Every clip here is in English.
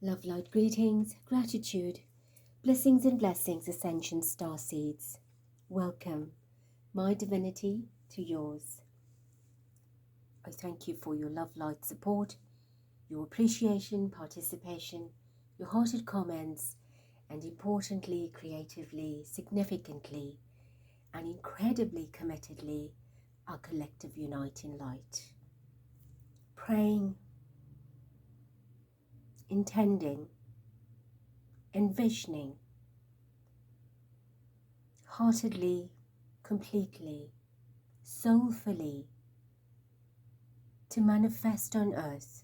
Love, light, greetings, gratitude, blessings and blessings, Ascension star seeds. Welcome, my divinity, to yours. I thank you for your love, light, support, your appreciation, participation, your hearted comments, and importantly, creatively, significantly, and incredibly committedly, our collective unite in light. Praying, intending, envisioning, heartedly, completely, soulfully, to manifest on earth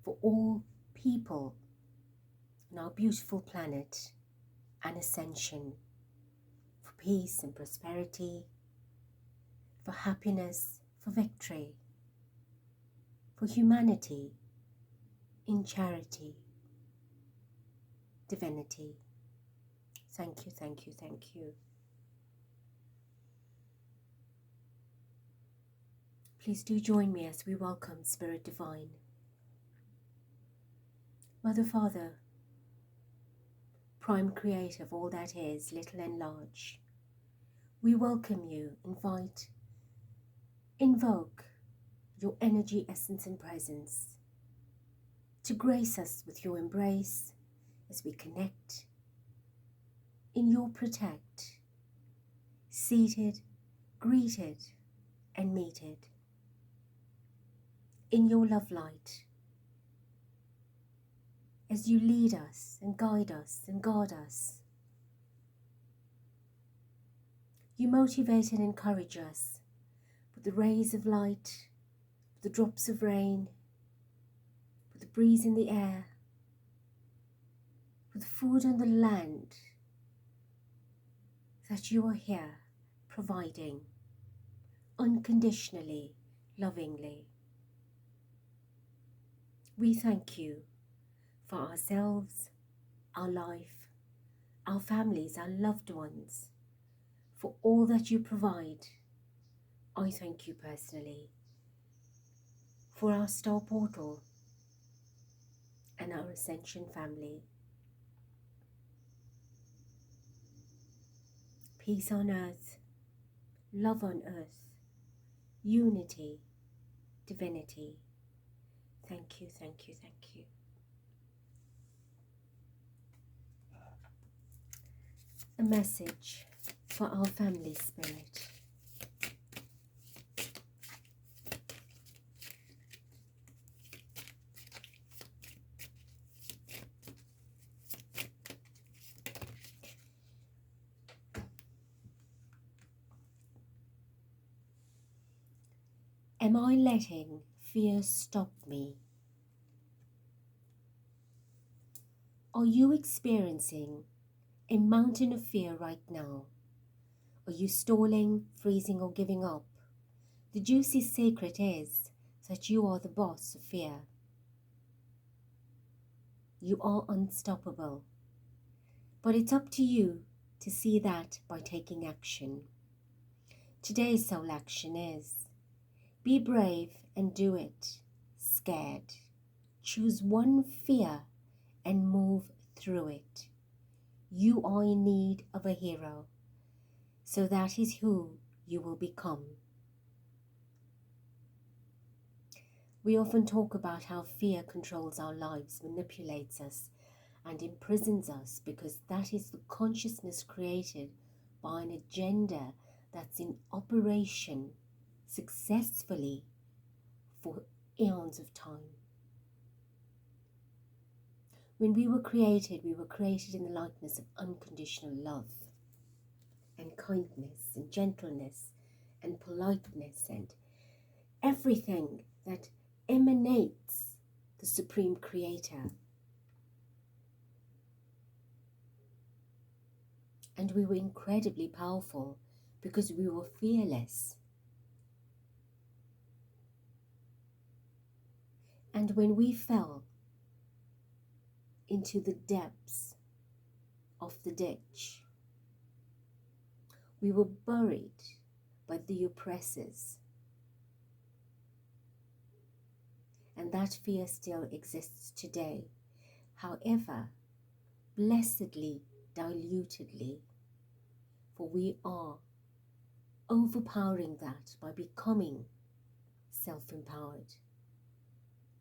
for all people on our beautiful planet and ascension, for peace and prosperity, for happiness, for victory, for humanity, in charity, divinity. Thank you, thank you, thank you. Please do join me as we welcome Spirit Divine. Mother, Father, Prime Creator of all that is, little and large, we welcome you, invite, invoke your energy, essence and presence to grace us with your embrace as we connect in your protect, seated, greeted and meted in your love light as you lead us and guide us and guard us. You motivate and encourage us with the rays of light, with the drops of rain, with the breeze in the air, with food on the land, that you are here providing unconditionally, lovingly. We thank you for ourselves, our life, our families, our loved ones, for all that you provide. I thank you personally for our star portal and our Ascension family. Peace on earth, love on earth, unity, divinity. Thank you, thank you, thank you. A message for our family spirit. Am I letting fear stop me? Are you experiencing a mountain of fear right now? Are you stalling, freezing or giving up? The juicy secret is that you are the boss of fear. You are unstoppable. But it's up to you to see that by taking action. Today's soul action is: be brave and do it. Scared. Choose one fear and move through it. You are in need of a hero, so that is who you will become. We often talk about how fear controls our lives, manipulates us, and imprisons us, because that is the consciousness created by an agenda that's in operation successfully for eons of time. When we were created in the likeness of unconditional love and kindness and gentleness and politeness and everything that emanates the Supreme Creator. And we were incredibly powerful because we were fearless. And when we fell into the depths of the ditch, we were buried by the oppressors. And that fear still exists today. However, blessedly, dilutedly, for we are overpowering that by becoming self-empowered.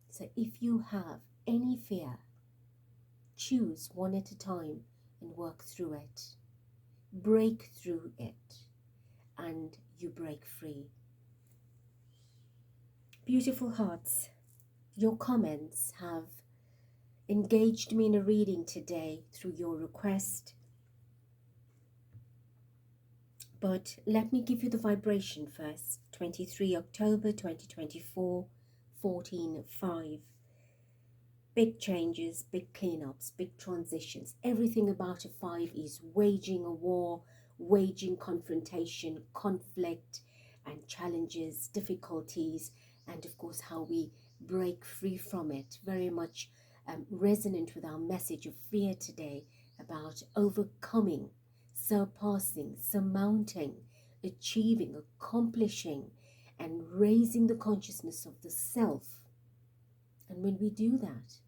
So if you have any fear, choose one at a time and work through it. Break through it, and you break free. Beautiful hearts, your comments have engaged me in a reading today through your request. But let me give you the vibration first. 23 October 2024, 14:5. Big changes, big cleanups, big transitions. Everything about a 5 is waging a war, waging confrontation, conflict, and challenges, difficulties, and of course how we break free from it. Very much resonant with our message of fear today about overcoming, surpassing, surmounting, achieving, accomplishing, and raising the consciousness of the self. And when we do that,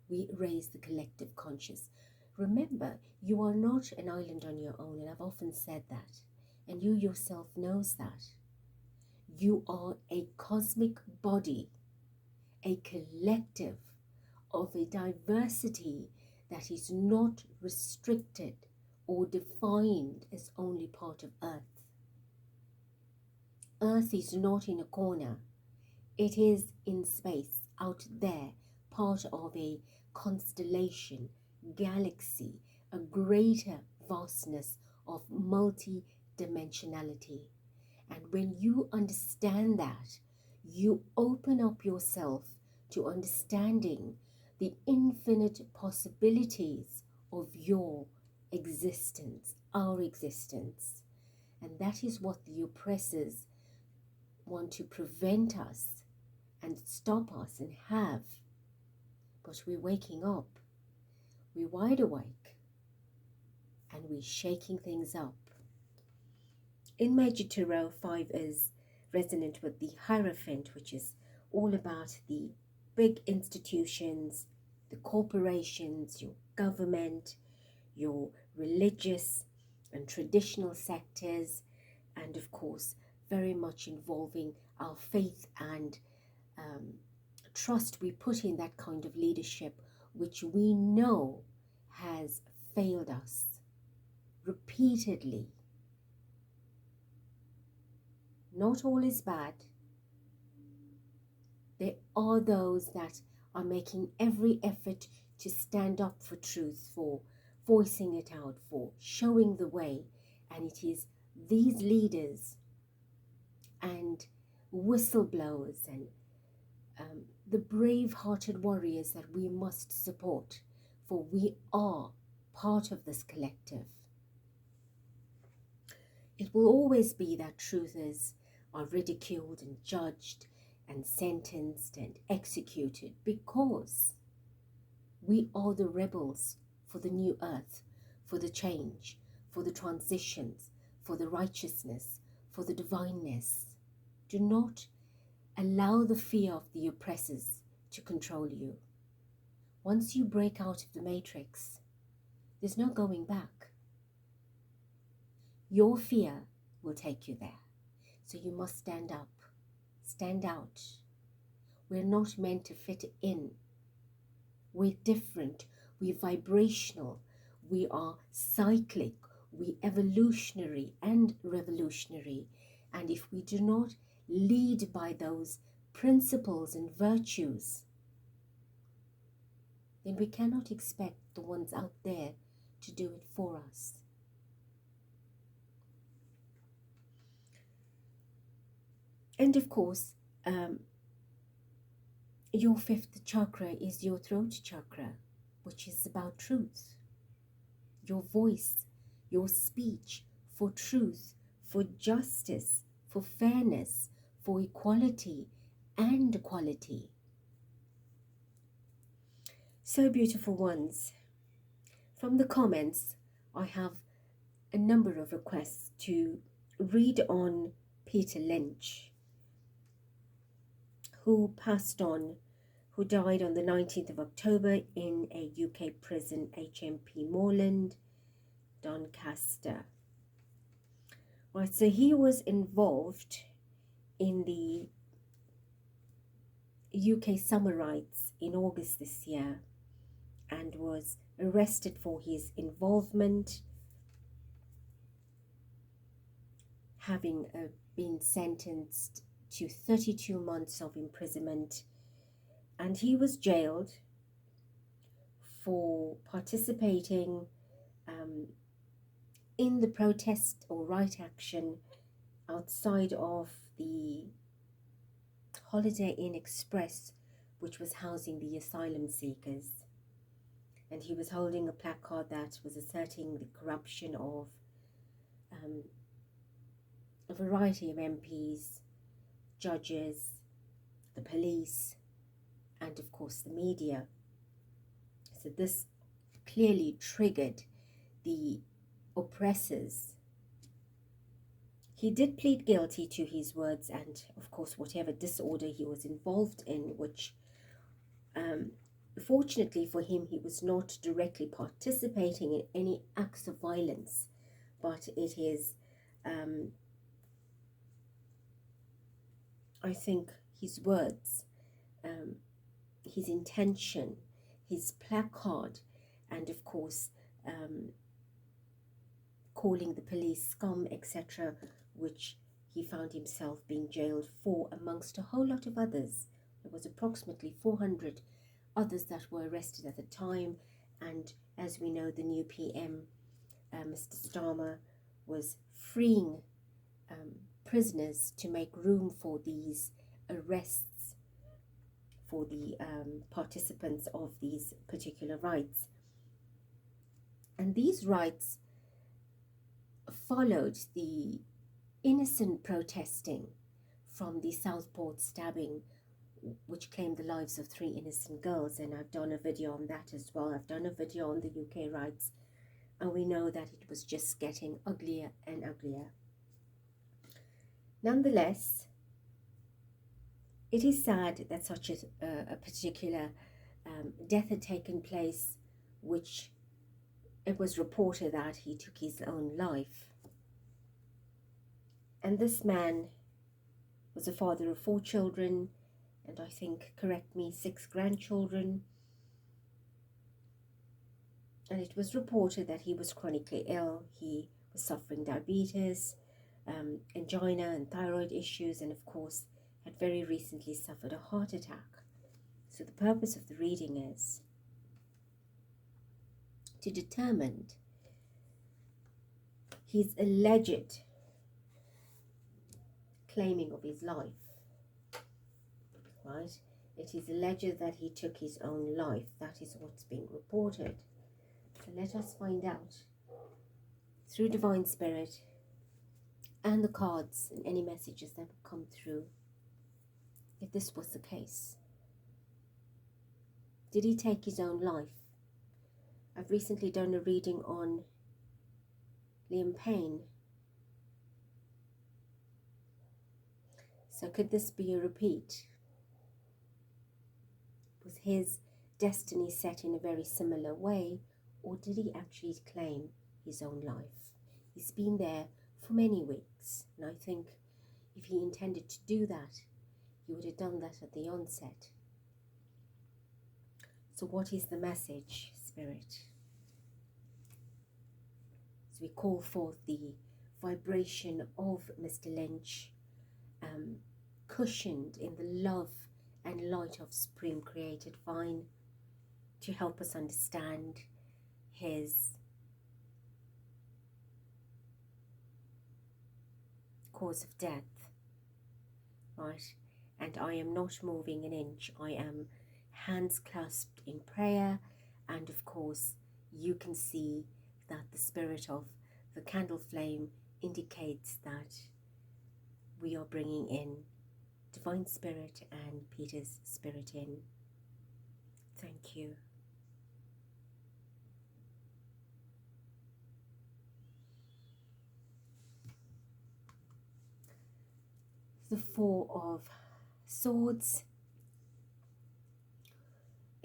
we raise the collective conscious. Remember, you are not an island on your own, and I've often said that, and you yourself knows that. You are a cosmic body, a collective of a diversity that is not restricted or defined as only part of Earth. Earth is not in a corner. It is in space, out there, part of a constellation, galaxy, a greater vastness of multi-dimensionality. And when you understand that, you open up yourself to understanding the infinite possibilities of your existence, our existence. And that is what the oppressors want to prevent us and stop us and have. But we're waking up, we're wide awake, and we're shaking things up. In Major Tarot, 5 is resonant with the Hierophant, which is all about the big institutions, the corporations, your government, your religious and traditional sectors, and of course very much involving our faith and trust we put in that kind of leadership, which we know has failed us repeatedly. Not all is bad. There are those that are making every effort to stand up for truth, for voicing it out, for showing the way. And it is these leaders and whistleblowers and the brave-hearted warriors that we must support, for we are part of this collective. It will always be that truthers are ridiculed and judged and sentenced and executed because we are the rebels for the new earth, for the change, for the transitions, for the righteousness, for the divineness. Do not allow the fear of the oppressors to control you. Once you break out of the matrix, there's no going back. Your fear will take you there. So you must stand up, stand out. We're not meant to fit in. We're different, we're vibrational, we are cyclic, we're evolutionary and revolutionary. And if we do not lead by those principles and virtues, then we cannot expect the ones out there to do it for us. And of course, your 5th chakra is your throat chakra, which is about truth. Your voice, your speech for truth, for justice, for fairness, for equality and equality. So beautiful ones. From the comments, I have a number of requests to read on PETER Lynch, who passed on, who died on the 19th of October in a UK prison, HMP Moorland, Doncaster. Right, so he was involved in the UK summer riots in August this year and was arrested for his involvement, having been sentenced to 32 months of imprisonment, and he was jailed for participating in the protest or right action outside of the Holiday Inn Express, which was housing the asylum seekers. And he was holding a placard that was asserting the corruption of a variety of MPs, judges, the police, and of course the media. So this clearly triggered the oppressors. He did plead guilty to his words and of course whatever disorder he was involved in, which fortunately for him he was not directly participating in any acts of violence, but it is I think his words, his intention, his placard, and of course calling the police scum, etc., which he found himself being jailed for amongst a whole lot of others. There was approximately 400 others that were arrested at the time, and as we know, the new PM, Mr. Starmer, was freeing prisoners to make room for these arrests for the participants of these particular rights. And these rights followed the innocent protesting from the Southport stabbing, which claimed the lives of 3 innocent girls, and I've done a video on that as well. I've done a video on the UK rights, and we know that it was just getting uglier and uglier. Nonetheless, it is sad that such a particular death had taken place, which it was reported that he took his own life. And this man was a father of 4 children, and I think, correct me, 6 grandchildren. And it was reported that he was chronically ill. He was suffering diabetes, angina and thyroid issues, and of course had very recently suffered a heart attack. So the purpose of the reading is to determine his alleged claiming of his life, right? It is alleged that he took his own life. That is what's being reported. So let us find out through Divine Spirit and the cards and any messages that will come through if this was the case. Did he take his own life? I've recently done a reading on Liam Payne. So could this be a repeat? Was his destiny set in a very similar way, or did he actually claim his own life? He's been there for many weeks, and I think if he intended to do that, he would have done that at the onset. So what is the message, Spirit? As we call forth the vibration of Mr. Lynch, cushioned in the love and light of Supreme Creator Divine, to help us understand his cause of death, right? And I am not moving an inch. I am hands clasped in prayer, and of course you can see that the spirit of the candle flame indicates that we are bringing in Divine Spirit and Peter's Spirit in. Thank you. The 4 of Swords,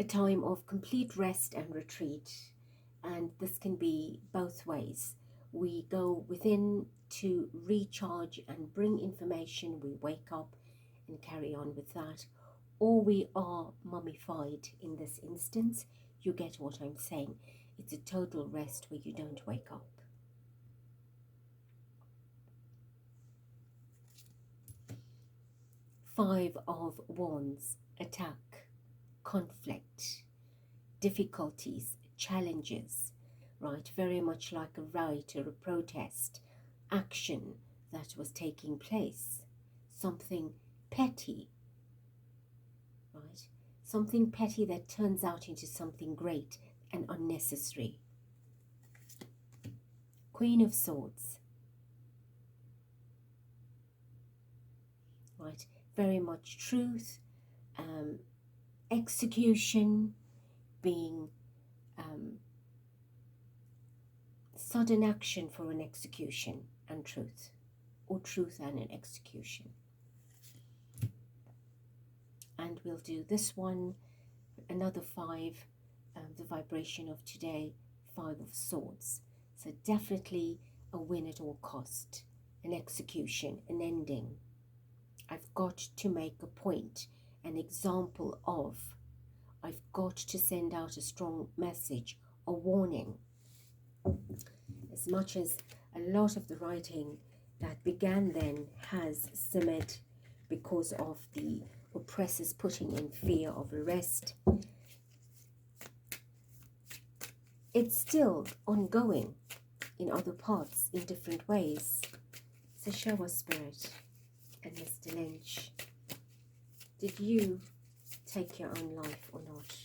a time of complete rest and retreat, and this can be both ways. We go within to recharge and bring information, we wake up and carry on with that, or we are mummified in this instance. You get what I'm saying. It's a total rest where you don't wake up. Five of Wands, attack, conflict, difficulties, challenges, right? Very much like a riot or a protest, action that was taking place, something petty, right? Something petty that turns out into something great and unnecessary. Queen of Swords, right? Very much truth, execution, being sudden action for an execution and truth, or truth and an execution. And we'll do this one, another five, the vibration of today, Five of Swords. So definitely a win at all cost, an execution, an ending. I've got to make a point, an example of. I've got to send out a strong message, a warning. As much as a lot of the writing that began then has simmered because of the oppressors putting in fear of arrest, it's still ongoing in other parts in different ways. So show us, Spirit and Mr. Lynch, did you take your own life or not?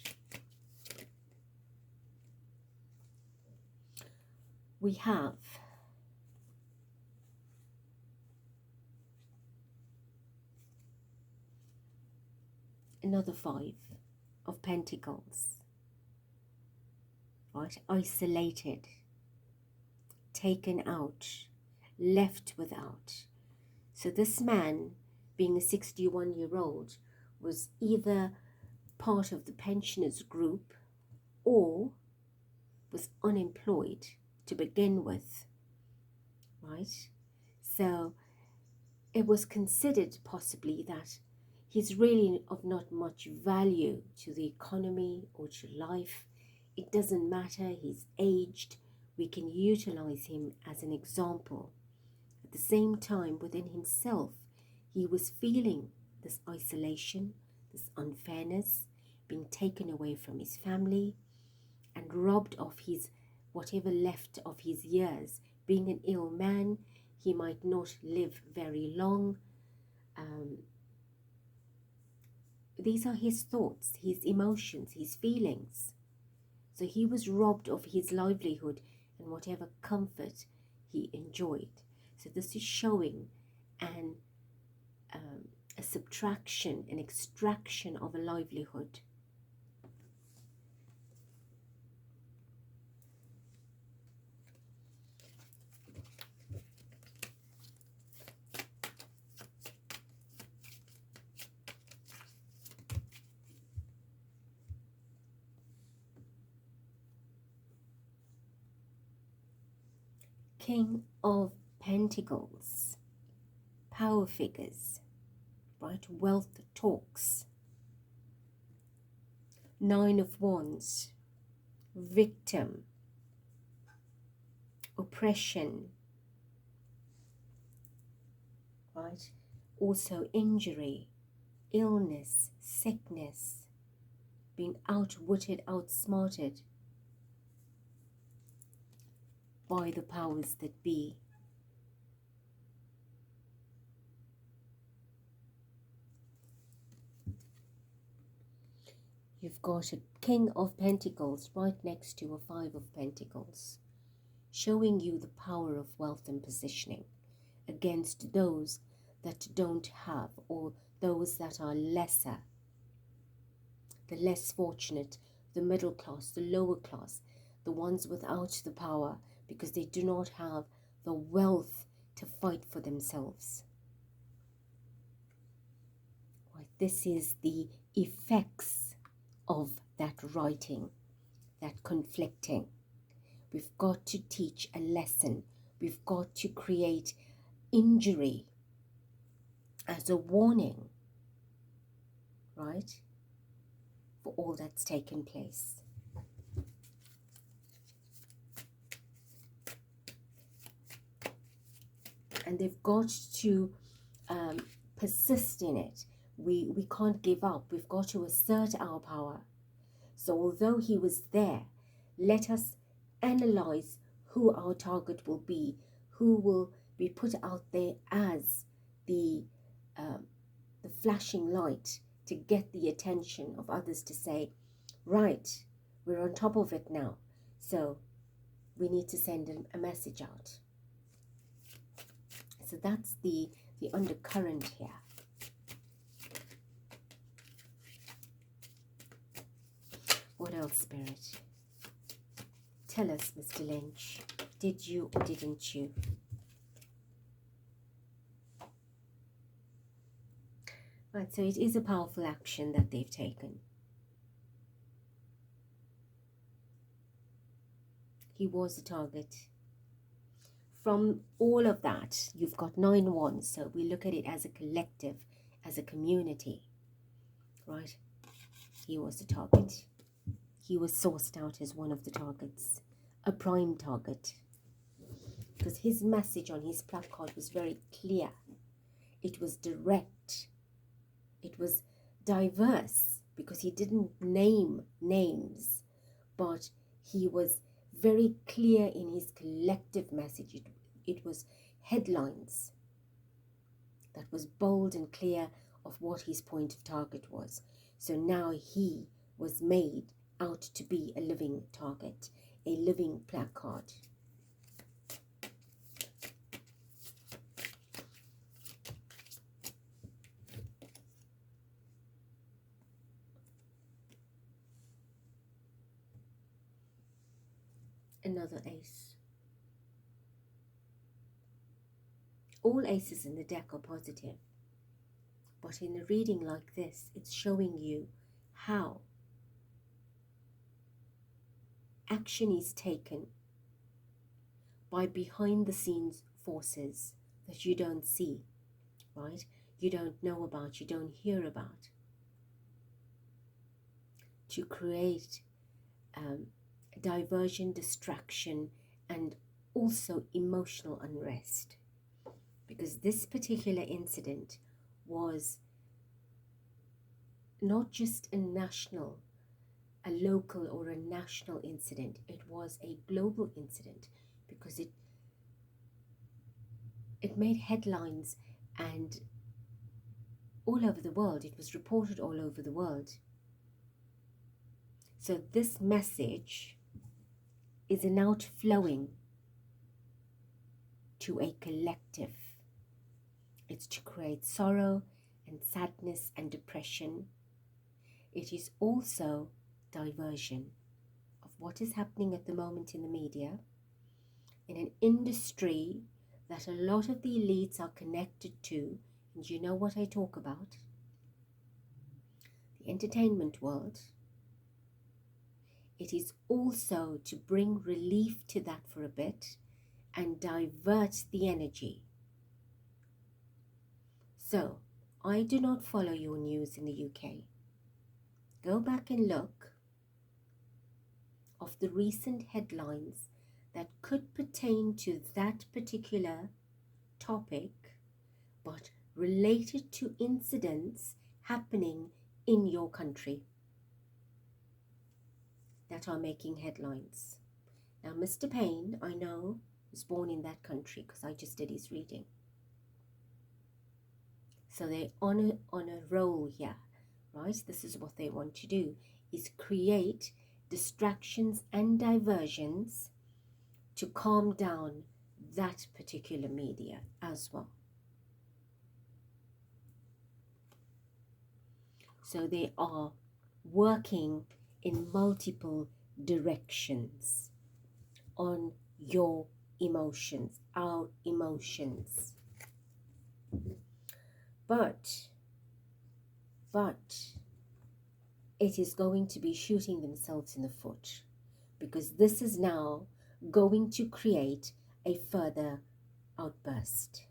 We have another Five of Pentacles, right? Isolated, taken out, left without. So this man, being a 61-year-old, was either part of the pensioners group or was unemployed to begin with, right? So it was considered possibly that he's really of not much value to the economy or to life. It doesn't matter, he's aged, we can utilize him as an example. At the same time, within himself, he was feeling this isolation, this unfairness, being taken away from his family and robbed of his whatever left of his years. Being an ill man, he might not live very long. These are his thoughts, his emotions, his feelings. So he was robbed of his livelihood and whatever comfort he enjoyed. So this is showing a subtraction, an extraction of a livelihood. King of Pentacles, power figures, right? Wealth talks. Nine of Wands, victim, oppression, right? Also injury, illness, sickness, being outwitted, outsmarted by the powers that be. You've got a King of Pentacles right next to a Five of Pentacles, showing you the power of wealth and positioning against those that don't have, or those that are lesser, the less fortunate, the middle class, the lower class, the ones without the power because they do not have the wealth to fight for themselves. Right, this is the effects of that writing, that conflicting. We've got to teach a lesson. We've got to create injury as a warning, right, for all that's taken place. And they've got to persist in it. We can't give up. We've got to assert our power. So although he was there, let us analyze who our target will be, who will be put out there as the flashing light to get the attention of others to say, right, we're on top of it now, so we need to send a message out. So that's the undercurrent here. What else, Spirit? Tell us, Mr. Lynch. Did you or didn't you? Right, so it is a powerful action that they've taken. He was a target. From all of that, you've got 9 wands, so we look at it as a collective, as a community, right? He was a target. He was sourced out as one of the targets, a prime target, because his message on his placard was very clear. It was direct. It was diverse, because he didn't name names, but he was very clear in his collective message. It was headlines that was bold and clear of what his point of target was. So now he was made out to be a living target, a living placard. Another ace. All aces in the deck are positive, but in a reading like this, it's showing you how action is taken by behind the scenes forces that you don't see, right? You don't know about, you don't hear about, to create diversion, distraction, and also emotional unrest. Because this particular incident was not just a national, a local or a national incident. It was a global incident, because it made headlines and all over the world. It was reported all over the world. So this message is an outflowing to a collective. It's to create sorrow and sadness and depression. It is also diversion of what is happening at the moment in the media, in an industry that a lot of the elites are connected to. And you know what I talk about? The entertainment world. It is also to bring relief to that for a bit and divert the energy. So, I do not follow your news in the UK. Go back and look of the recent headlines that could pertain to that particular topic, but related to incidents happening in your country that are making headlines. Now, Mr. Payne, I know, was born in that country because I just did his reading. So they're on a roll here, right? This is what they want to do, is create distractions and diversions to calm down that particular media as well. So they are working in multiple directions on your emotions, our emotions. But it is going to be shooting themselves in the foot, because this is now going to create a further outburst.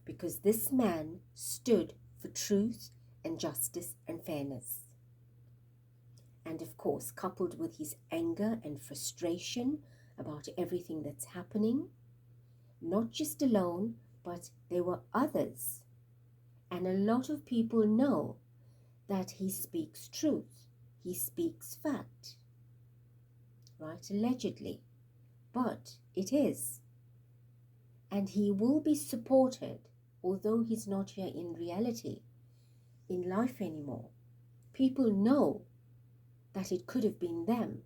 Because this man stood for truth and justice and fairness. And of course, coupled with his anger and frustration about everything that's happening, not just alone, but there were others. And a lot of people know that he speaks truth, he speaks fact, right? Allegedly. But it is. And he will be supported, although he's not here in reality, in life anymore. People know that it could have been them.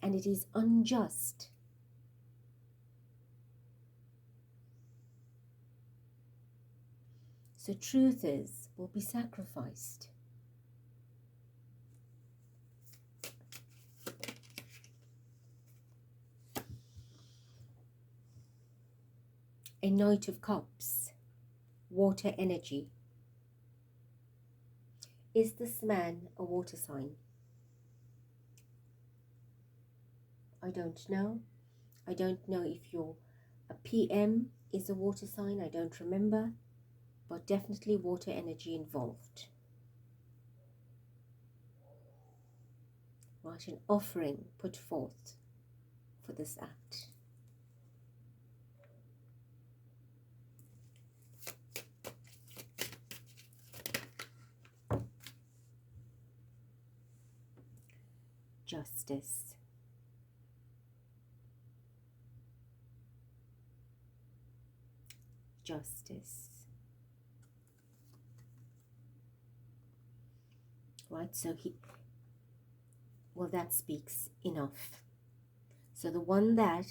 And it is unjust. So truthers will be sacrificed. A Knight of Cups, water energy. Is this man a water sign? I don't know. I don't know if your PM is a water sign. I don't remember. But definitely water energy involved. Right, an offering put forth for this act. Justice. Justice. Right, so well, that speaks enough. So the one that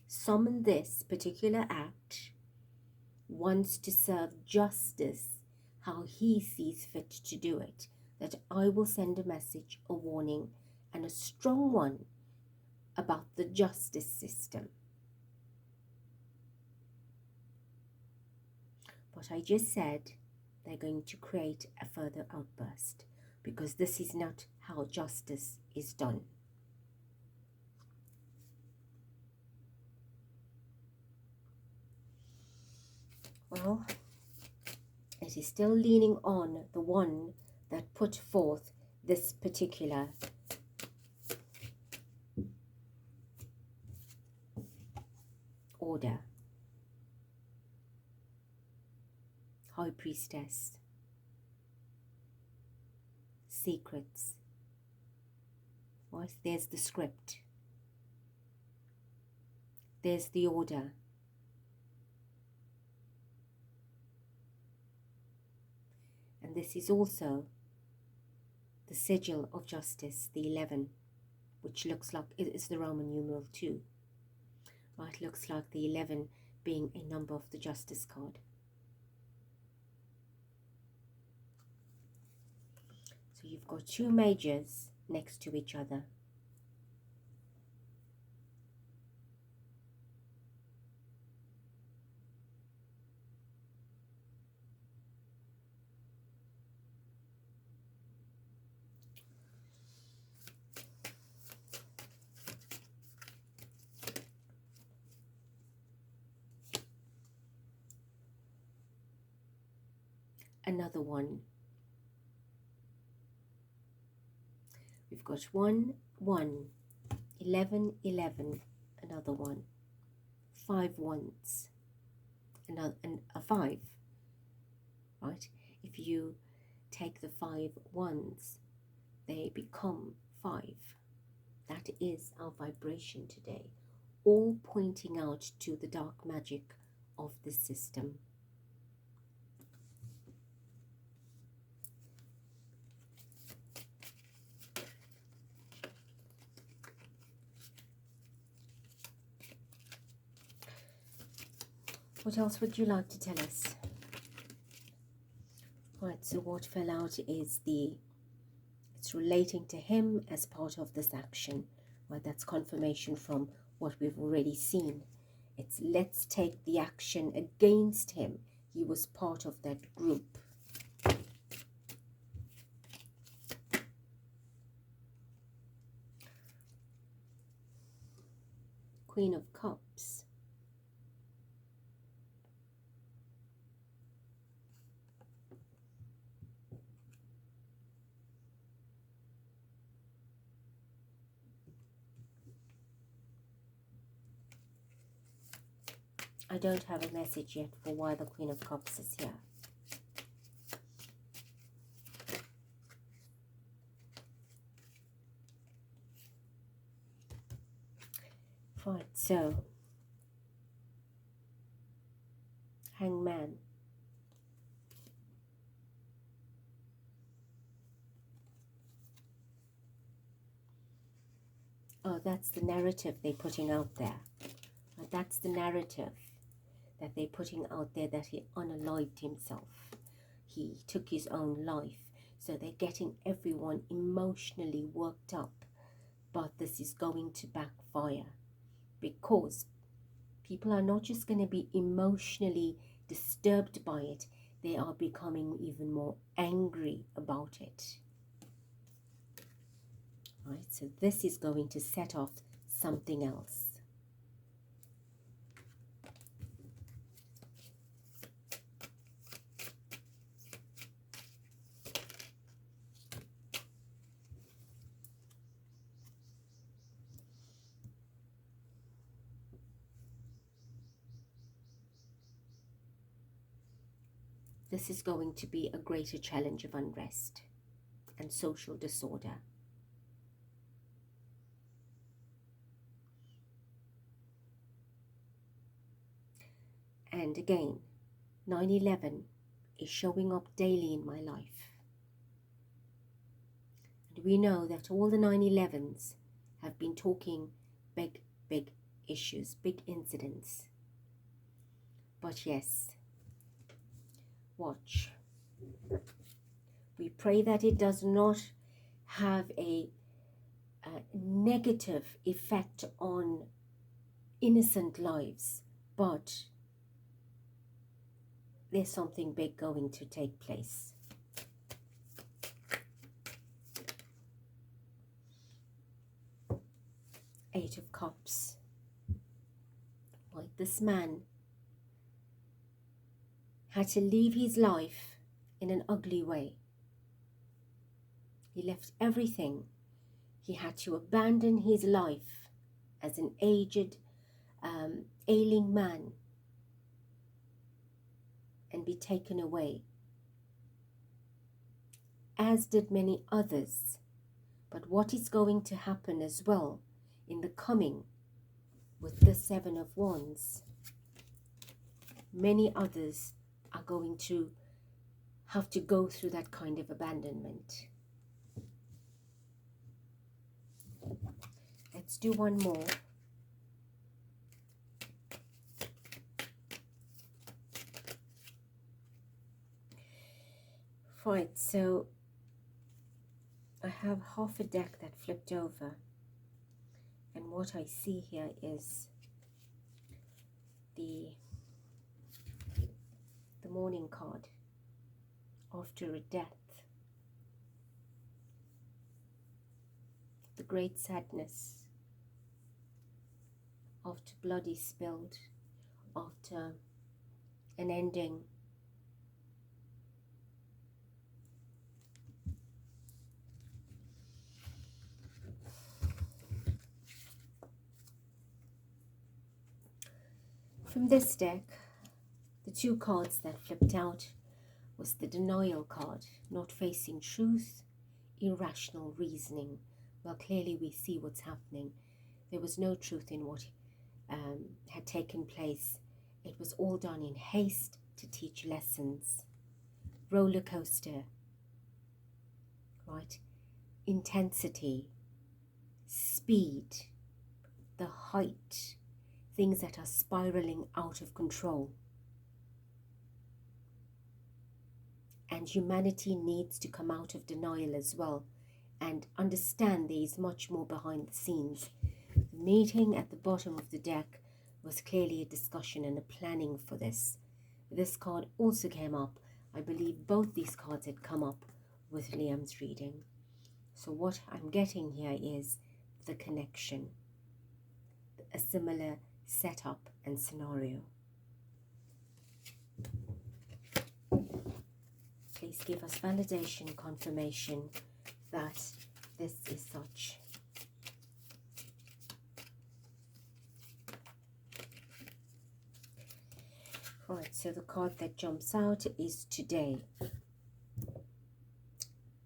summoned this particular act wants to serve justice how he sees fit to do it. That I will send a message, a warning, and a strong one about the justice system. But I just said they're going to create a further outburst, because this is not how justice is done. Well, it is still leaning on the one that put forth this particular order. High Priestess. Secrets. Right, there's the script. There's the order. And this is also the sigil of justice, the 11, which looks like it is the Roman numeral 2. Right, looks like the 11 being a number of the justice card. So you've got two majors next to each other. Another one. We've got 1, 1, 11, 11, another one, 5 ones, another, and a 5, right? If you take the 5 ones, they become 5. That is our vibration today, all pointing out to the dark magic of the system. What else would you like to tell us? Right, so what fell out is it's relating to him as part of this action. Right, that's confirmation from what we've already seen. It's let's take the action against him. He was part of that group. Queen of Cups. I don't have a message yet for why the Queen of Cups is here. Right, so Hangman. Oh, that's the narrative they're putting out there. That's the narrative that they're putting out there, that he unalived himself. He took his own life. So they're getting everyone emotionally worked up. But this is going to backfire, because people are not just going to be emotionally disturbed by it, they are becoming even more angry about it. Right, so this is going to set off something else. This is going to be a greater challenge of unrest and social disorder. And again, 9/11 is showing up daily in my life. And we know that all the 9/11s have been talking big issues, big incidents. But yes, watch. We pray that it does not have a negative effect on innocent lives, but there's something big going to take place. Eight of Cups. Like this man had to leave his life in an ugly way. He left everything. He had to abandon his life as an aged, ailing man and be taken away, as did many others. But what is going to happen as well in the coming with the Seven of Wands, many others are going to have to go through that kind of abandonment. Let's do one more. Right, so I have half a deck that flipped over, and what I see here is the mourning card after a death, the great sadness after blood is spilled, after an ending. From this deck, the two cards that flipped out was the denial card, not facing truth, irrational reasoning. Well, clearly we see what's happening. There was no truth in what had taken place. It was all done in haste to teach lessons. Roller coaster, right? Intensity, speed, the height, things that are spiraling out of control. And humanity needs to come out of denial as well and understand there is much more behind the scenes. The meeting at the bottom of the deck was clearly a discussion and a planning for this. This card also came up. I believe both these cards had come up with Liam's reading. So what I'm getting here is the connection, the a similar setup and scenario. Please give us validation, confirmation that this is such. Right, so the card that jumps out is today.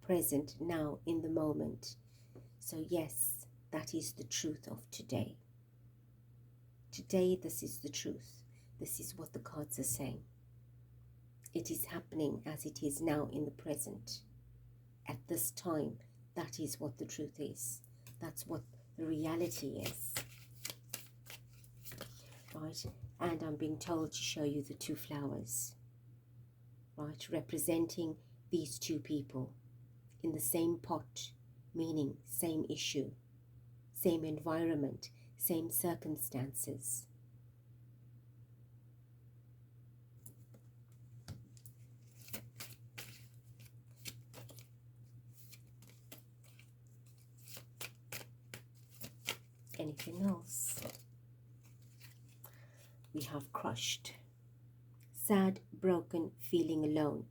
Present, now, in the moment. So yes, that is the truth of today. Today, this is the truth. This is what the cards are saying. It is happening as it is now in the present. At this time, that is what the truth is. That's what the reality is. Right? And I'm being told to show you the two flowers. Right? Representing these two people in the same pot, meaning same issue, same environment, same circumstances. Anything else? We have crushed, sad, broken, feeling alone.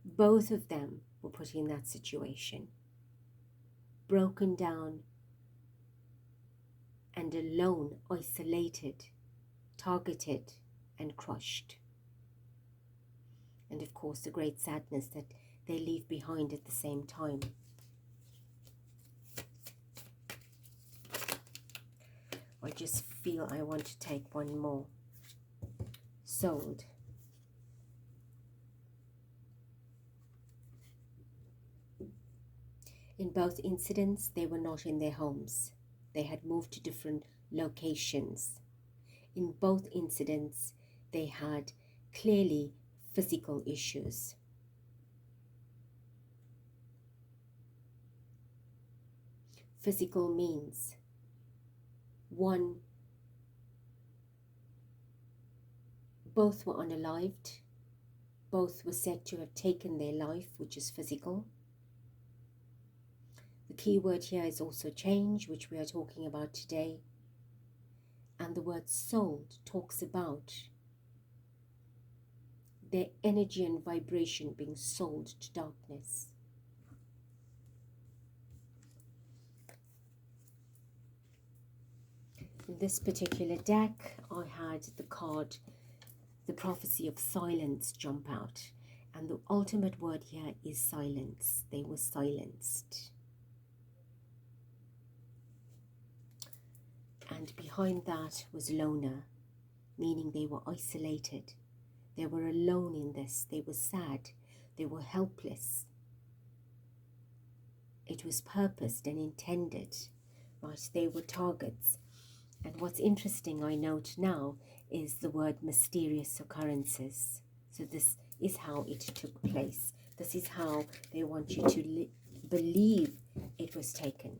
Both of them were put in that situation. Broken down and alone, isolated, targeted and crushed. And of course the great sadness that they leave behind at the same time. I just feel I want to take one more. Sold. In both incidents, they were not in their homes. They had moved to different locations. In both incidents, they had clearly physical issues. Physical means one, both were unalived, both were said to have taken their life, which is physical. The key word here is also change, which we are talking about today. And the word sold talks about their energy and vibration being sold to darkness. In this particular deck, I had the card, the prophecy of silence, jump out. And the ultimate word here is silence. They were silenced. And behind that was loner, meaning they were isolated. They were alone in this. They were sad. They were helpless. It was purposed and intended, right? They were targets. And what's interesting, I note now, is the word mysterious occurrences. So this is how it took place. This is how they want you to believe it was taken.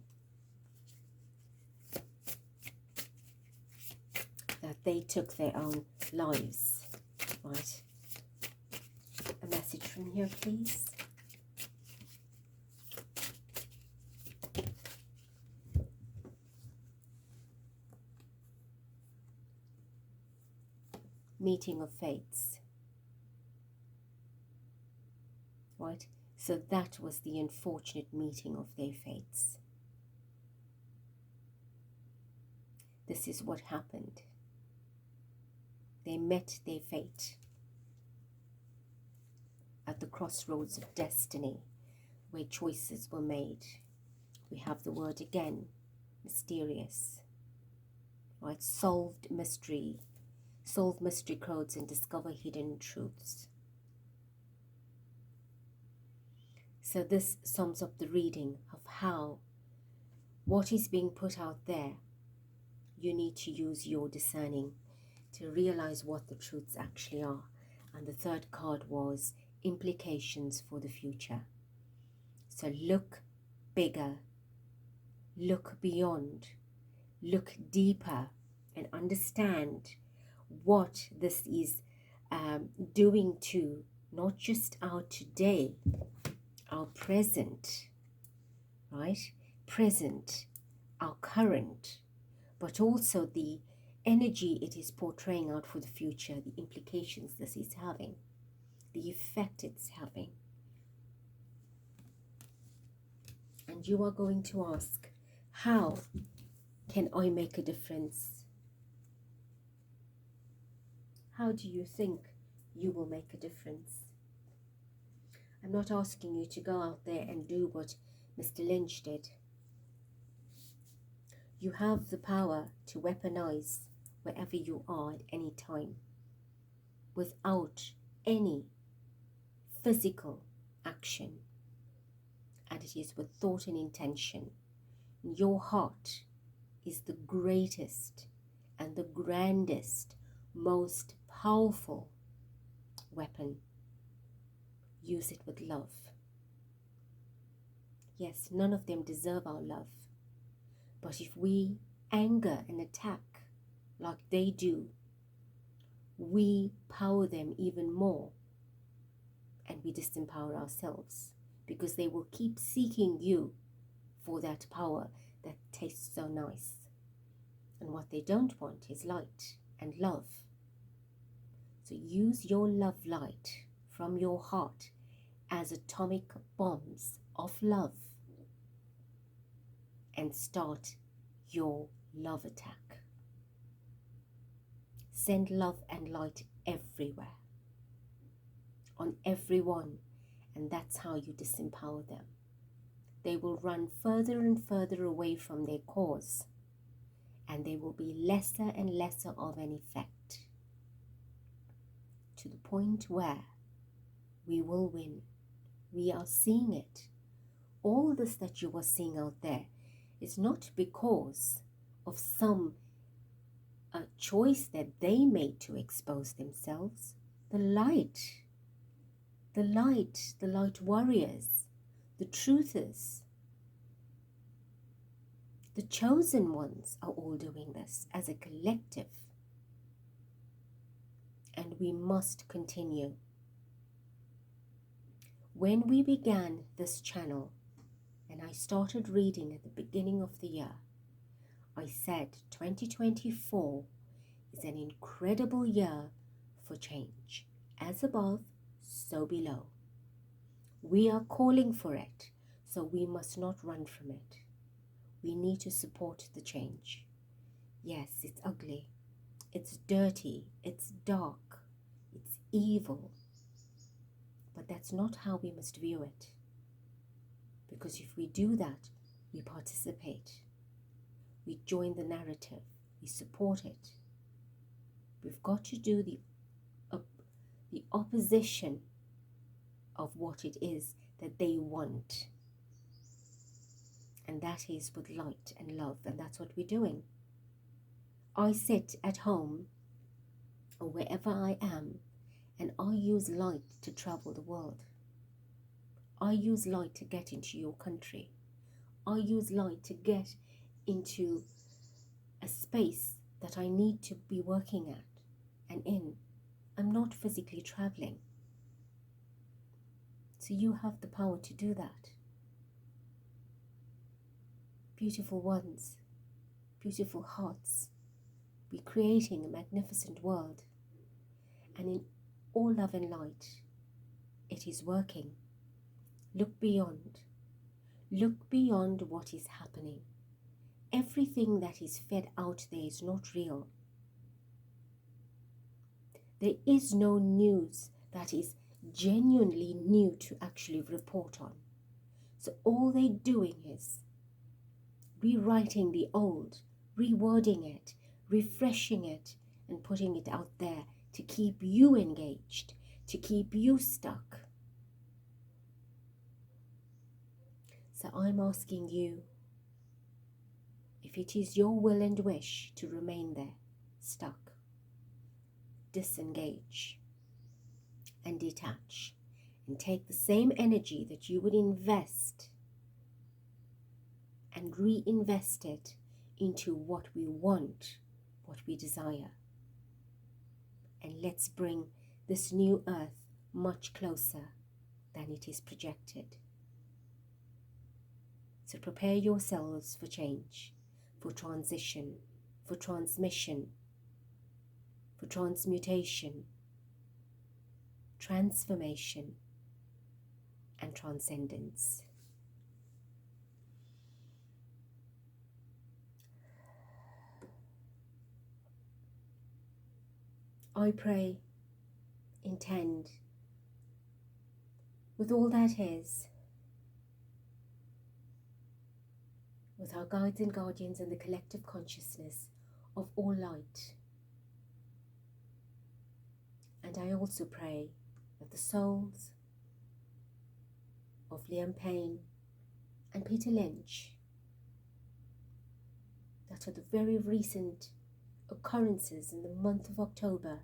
That they took their own lives, right? A message from here, please. Meeting of fates, right? So that was the unfortunate meeting of their fates. This is what happened. They met their fate at the crossroads of destiny, where choices were made. We have the word again, mysterious, right? Solve mystery codes and discover hidden truths. So this sums up the reading of how what is being put out there, you need to use your discerning to realize what the truths actually are. And the third card was implications for the future. So look bigger, look beyond, look deeper, and understand what this is doing to not just our today, our present, right? Present, our current, but also the energy it is portraying out for the future, the implications this is having, the effect it's having. And you are going to ask, how can I make a difference? How do you think you will make a difference? I'm not asking you to go out there and do what Mr. Lynch did. You have the power to weaponize wherever you are at any time without any physical action. And it is with thought and intention. Your heart is the greatest and the grandest, most powerful weapon. Use it with love. Yes, none of them deserve our love. But if we anger and attack like they do, we power them even more, and we disempower ourselves, because they will keep seeking you for that power that tastes so nice. And what they don't want is light and love. So use your love light from your heart as atomic bombs of love and start your love attack. Send love and light everywhere, on everyone, and that's how you disempower them. They will run further and further away from their cause, and they will be lesser and lesser of an effect, to the point where we will win. We are seeing it. All this that you are seeing out there is not because of some choice that they made to expose themselves. The light warriors, the truthers, the chosen ones are all doing this as a collective. And we must continue. When we began this channel, and I started reading at the beginning of the year, I said 2024 is an incredible year for change. As above, so below. We are calling for it, so we must not run from it. We need to support the change. Yes, it's ugly, it's dirty, it's dark, it's evil, but that's not how we must view it. Because if we do that, we participate. We join the narrative. We support it. We've got to do the opposition of what it is that they want. And that is with light and love. And that's what we're doing. I sit at home or wherever I am, and I use light to travel the world. I use light to get into your country. I use light to get into a space that I need to be working at and in. I'm not physically traveling. So you have the power to do that. Beautiful ones, beautiful hearts. We're creating a magnificent world. And in all love and light, it is working. Look beyond. Look beyond what is happening. Everything that is fed out there is not real. There is no news that is genuinely new to actually report on. So all they're doing is rewriting the old, rewording it, refreshing it, and putting it out there to keep you engaged, to keep you stuck. So I'm asking you, if it is your will and wish to remain there, stuck, disengage and detach, and take the same energy that you would invest and reinvest it into what we want, what we desire. And let's bring this new earth much closer than it is projected. So prepare yourselves for change, for transition, for transmission, for transmutation, transformation, and transcendence. I pray, intend, with all that is, with our guides and guardians and the collective consciousness of all light. And I also pray that the souls of Liam Payne and Peter Lynch, that are the very recent occurrences in the month of October,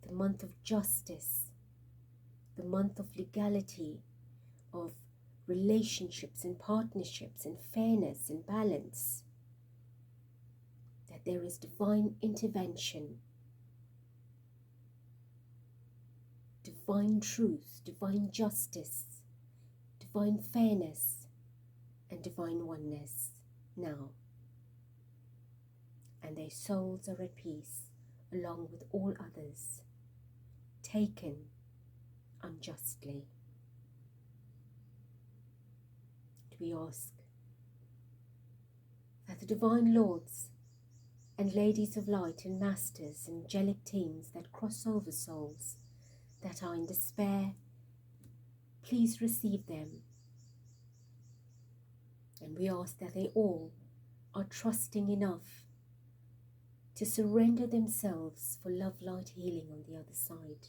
the month of justice, the month of legality, of relationships and partnerships and fairness and balance, that there is divine intervention, divine truth, divine justice, divine fairness, and divine oneness now. And their souls are at peace along with all others, taken unjustly. And we ask that the divine lords and ladies of light and masters and angelic teams that cross over souls that are in despair, please receive them. And we ask that they all are trusting enough to surrender themselves for love, light, healing on the other side.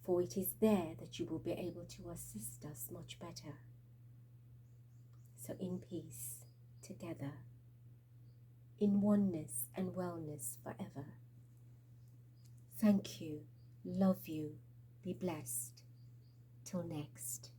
For it is there that you will be able to assist us much better. So in peace, together, in oneness and wellness forever. Thank you, love you, be blessed. Till next.